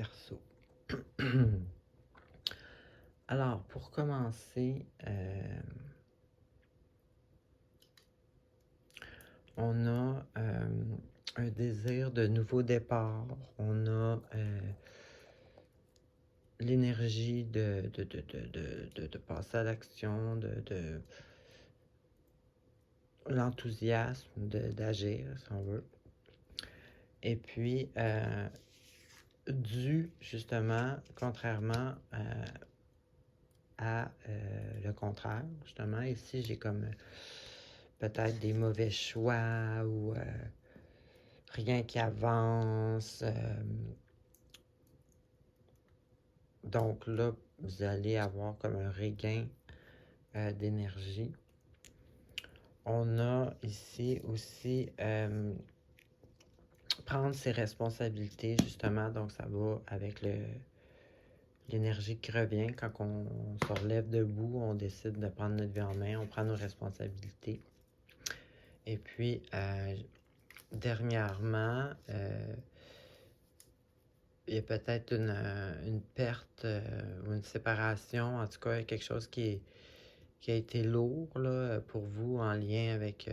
Verseau. Alors, pour commencer, on a un désir de nouveau départ. On a l'énergie de passer à l'action, de l'enthousiasme d'agir, si on veut. Et puis, dû justement, contrairement à le contraire, justement, ici j'ai comme peut-être des mauvais choix ou rien qui avance. Donc là, vous allez avoir comme un regain d'énergie. On a ici aussi prendre ses responsabilités, justement. Donc ça va avec l'énergie qui revient quand on se relève debout, on décide de prendre notre vie en main, on prend nos responsabilités. Et puis, dernièrement, il y a peut-être une perte ou une séparation, en tout cas quelque chose qui a été lourd là, pour vous en lien avec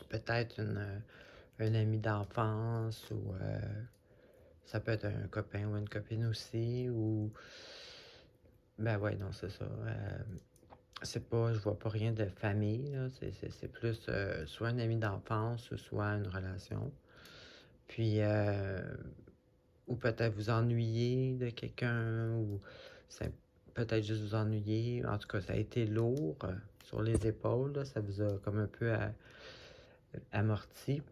peut-être un ami d'enfance ou ça peut être un copain ou une copine aussi ou ben ouais, non, c'est ça. C'est pas, je vois pas rien de famille, là. C'est plus soit un ami d'enfance, soit une relation. Puis, ou peut-être vous ennuyer de quelqu'un, ou peut-être juste vous ennuyer. En tout cas, ça a été lourd sur les épaules, là. Ça vous a comme un peu amorti.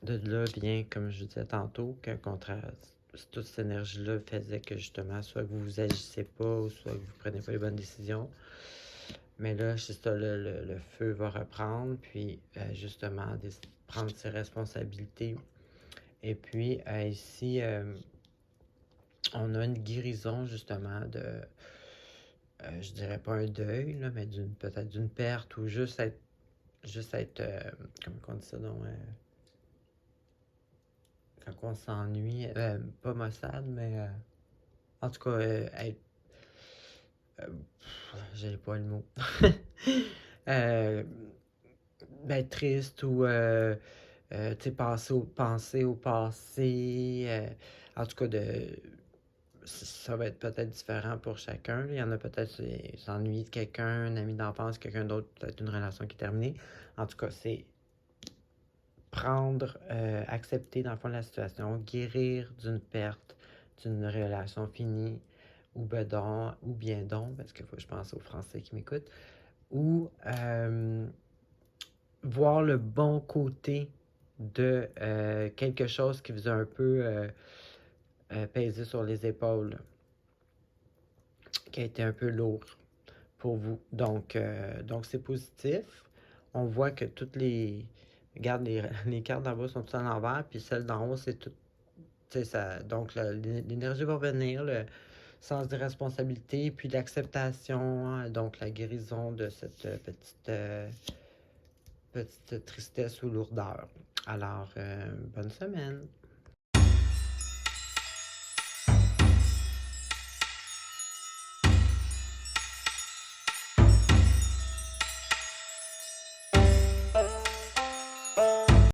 De là vient, comme je disais tantôt, qu'un contraire, toute cette énergie-là faisait que justement, soit que vous agissez pas, ou soit que vous prenez pas les bonnes décisions. Mais là, c'est ça, le feu va reprendre, puis justement, prendre ses responsabilités. Et puis, ici, on a une guérison, justement, je dirais pas un deuil, là, mais peut-être d'une perte, ou juste être, comment on dit ça, donc, quand on s'ennuie, pas maussade, mais en tout cas, être, j'avais pas le mot. Ben, triste ou tu sais, penser au passé. En tout cas, ça va être peut-être différent pour chacun. Il y en a peut-être qui s'ennuient de quelqu'un, un ami d'enfance, quelqu'un d'autre, peut-être une relation qui est terminée. En tout cas, c'est prendre, accepter dans le fond la situation, guérir d'une perte, d'une relation finie, ou bedon, ou bien donc, parce qu'il faut que je pense aux Français qui m'écoutent, ou voir le bon côté de quelque chose qui vous a un peu pesé sur les épaules, qui a été un peu lourd pour vous. Donc c'est positif. On voit que toutes les... Regarde, les cartes d'en bas sont toutes à l'envers, puis celles d'en haut, c'est tout... Ça, donc l'énergie va revenir, le sens de responsabilité, puis l'acceptation, donc la guérison de cette petite tristesse ou lourdeur. Alors, bonne semaine!